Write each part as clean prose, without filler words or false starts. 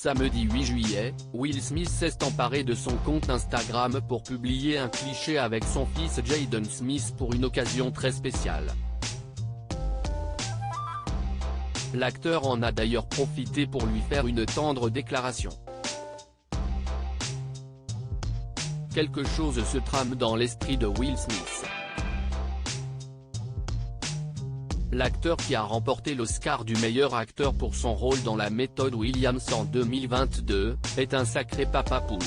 Samedi 8 juillet, Will Smith s'est emparé de son compte Instagram pour publier un cliché avec son fils Jaden Smith pour une occasion très spéciale. L'acteur en a d'ailleurs profité pour lui faire une tendre déclaration. Quelque chose se trame dans l'esprit de Will Smith. L'acteur qui a remporté l'Oscar du meilleur acteur pour son rôle dans La Méthode Williams en 2022, est un sacré papa poule.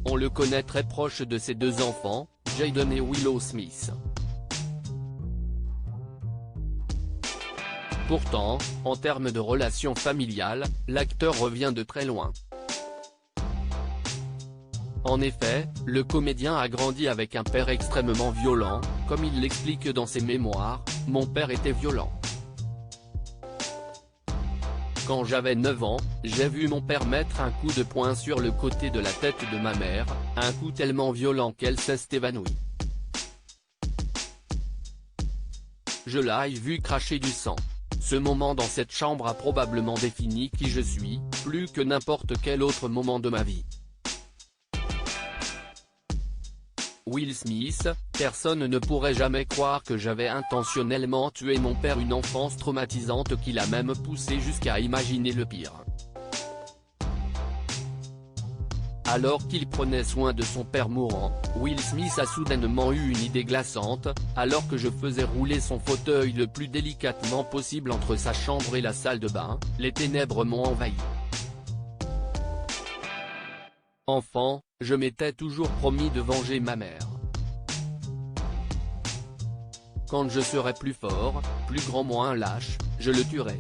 On le connaît très proche de ses deux enfants, Jaden et Willow Smith. Pourtant, en termes de relations familiales, l'acteur revient de très loin. En effet, le comédien a grandi avec un père extrêmement violent, comme il l'explique dans ses mémoires, « Mon père était violent. Quand j'avais 9 ans, j'ai vu mon père mettre un coup de poing sur le côté de la tête de ma mère, un coup tellement violent qu'elle s'est évanouie. Je l'ai vu cracher du sang. Ce moment dans cette chambre a probablement défini qui je suis, plus que n'importe quel autre moment de ma vie. » Will Smith, personne ne pourrait jamais croire que j'avais intentionnellement tué mon père, une enfance traumatisante qui l'a même poussé jusqu'à imaginer le pire. Alors qu'il prenait soin de son père mourant, Will Smith a soudainement eu une idée glaçante, alors que je faisais rouler son fauteuil le plus délicatement possible entre sa chambre et la salle de bain, les ténèbres m'ont envahi. Enfant, je m'étais toujours promis de venger ma mère. Quand je serais plus fort, plus grand, moins lâche, je le tuerai.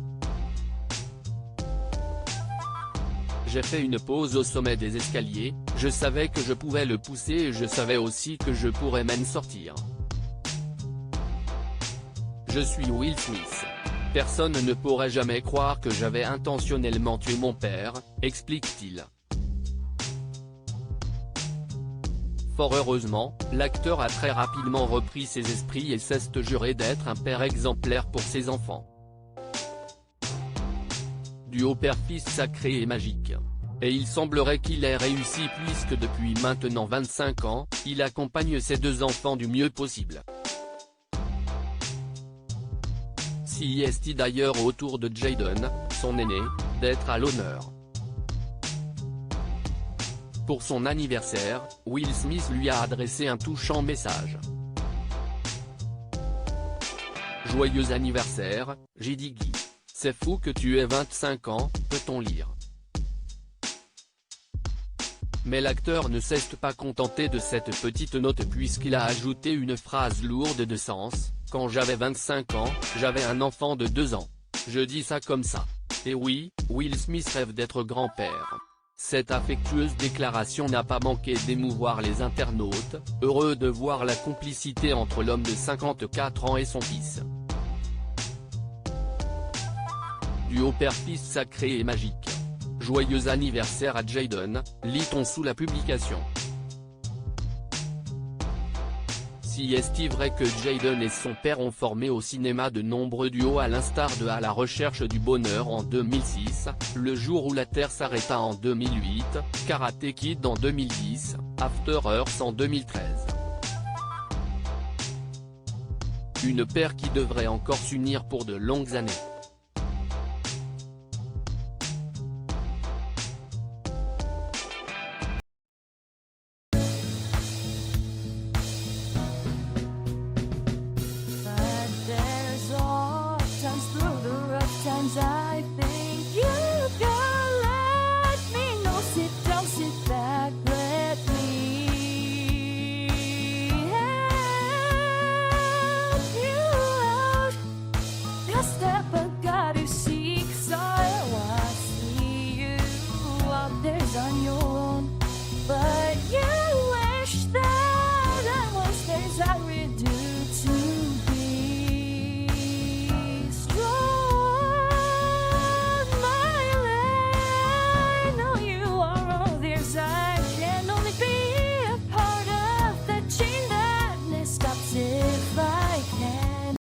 J'ai fait une pause au sommet des escaliers, je savais que je pouvais le pousser et je savais aussi que je pourrais m'en sortir. Je suis Will Smith. Personne ne pourrait jamais croire que j'avais intentionnellement tué mon père, explique-t-il. Fort heureusement, l'acteur a très rapidement repris ses esprits et s'est juré d'être un père exemplaire pour ses enfants. Duo père-fils sacré et magique. Et il semblerait qu'il ait réussi puisque depuis maintenant 25 ans, il accompagne ses deux enfants du mieux possible. Si est d'ailleurs au tour de Jaden, son aîné, d'être à l'honneur. Pour son anniversaire, Will Smith lui a adressé un touchant message. « Joyeux anniversaire, J.D.G. C'est fou que tu aies 25 ans, peut-on lire. » Mais l'acteur ne s'est pas contenté de cette petite note puisqu'il a ajouté une phrase lourde de sens, « Quand j'avais 25 ans, j'avais un enfant de 2 ans. Je dis ça comme ça. Et oui, Will Smith rêve d'être grand-père. » Cette affectueuse déclaration n'a pas manqué d'émouvoir les internautes, heureux de voir la complicité entre l'homme de 54 ans et son fils. Duo père-fils sacré et magique. Joyeux anniversaire à Jaden, lit-on sous la publication. Si est vrai que Jaden et son père ont formé au cinéma de nombreux duos à l'instar de À la recherche du bonheur en 2006, Le jour où la Terre s'arrêta en 2008, Karate Kid en 2010, After Earth en 2013. Une paire qui devrait encore s'unir pour de longues années.